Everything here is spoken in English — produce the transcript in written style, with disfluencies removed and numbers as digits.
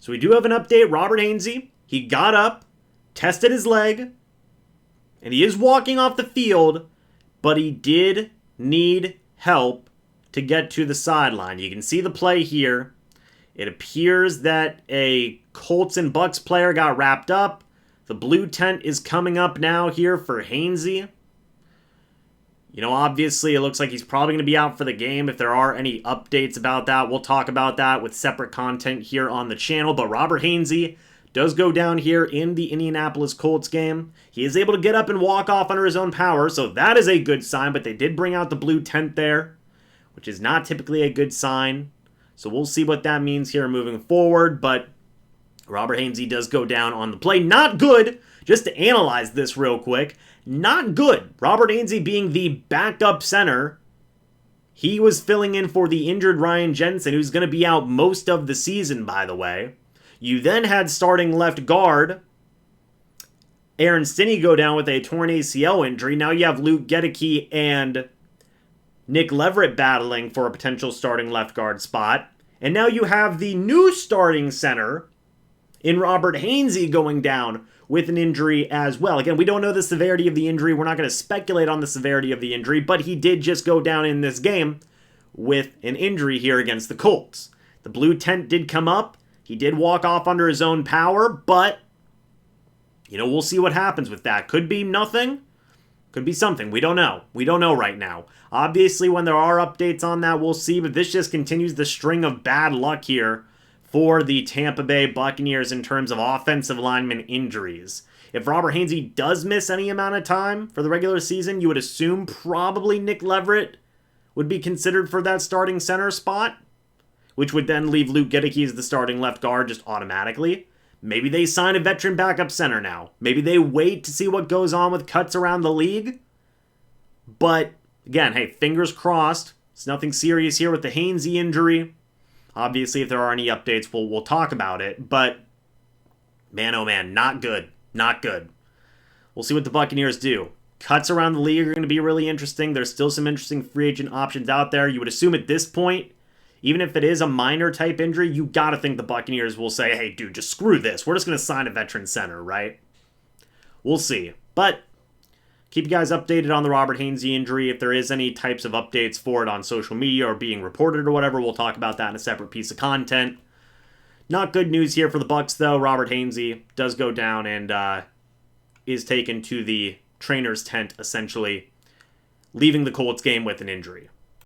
So we do have an update. Robert Hainsey, he got up, tested his leg, and he is walking off the field, but he did need help to get to the sideline. You can see the play here. It appears that a Colts and Bucs player got wrapped up. The blue tent is coming up now here for Hainsey. You know, obviously, it looks like he's probably going to be out for the game. If there are any updates about that, we'll talk about that with separate content here on the channel. But Robert Hainsey does go down here in the Indianapolis Colts game. He is able to get up and walk off under his own power, so that is a good sign. But they did bring out the blue tent there, which is not typically a good sign. So we'll see what that means here moving forward. But Robert Hainsey does go down on the play. Not good. Just to analyze this real quick. Not good. Robert Hainsey being the backup center. He was filling in for the injured Ryan Jensen, who's going to be out most of the season, by the way. You then had starting left guard Aaron Stinney go down with a torn ACL injury. Now you have Luke Gedeke and Nick Leverett battling for a potential starting left guard spot. And now you have the new starting center in Robert Hainsey going down with an injury as well. Again, we don't know the severity of the injury. We're not going to speculate on the severity of the injury, but he did just go down in this game with an injury here against the Colts. The blue tent did come up. He did walk off under his own power, but, you know, we'll see what happens with that. Could be nothing. Could be something. We don't know. We don't know right now. Obviously, when there are updates on that, we'll see, but this just continues the string of bad luck here for the Tampa Bay Buccaneers in terms of offensive lineman injuries. If Robert Hainsey does miss any amount of time for the regular season, you would assume probably Nick Leverett would be considered for that starting center spot, which would then leave Luke Gedeke as the starting left guard just automatically. Maybe they sign a veteran backup center now. Maybe they wait to see what goes on with cuts around the league. But, again, hey, fingers crossed. It's nothing serious here with the Hainsey injury. Obviously, if there are any updates, we'll talk about it. But, man, oh man, not good. Not good. We'll see what the Buccaneers do. Cuts around the league are going to be really interesting. There's still some interesting free agent options out there. You would assume at this point, even if it is a minor type injury, you got to think the Buccaneers will say, hey, dude, just screw this. We're just going to sign a veteran center, right? We'll see. But keep you guys updated on the Robert Hainsey injury. If there is any types of updates for it on social media or being reported or whatever, we'll talk about that in a separate piece of content. Not good news here for the Bucs, though. Robert Hainsey does go down and is taken to the trainer's tent, essentially, leaving the Colts game with an injury.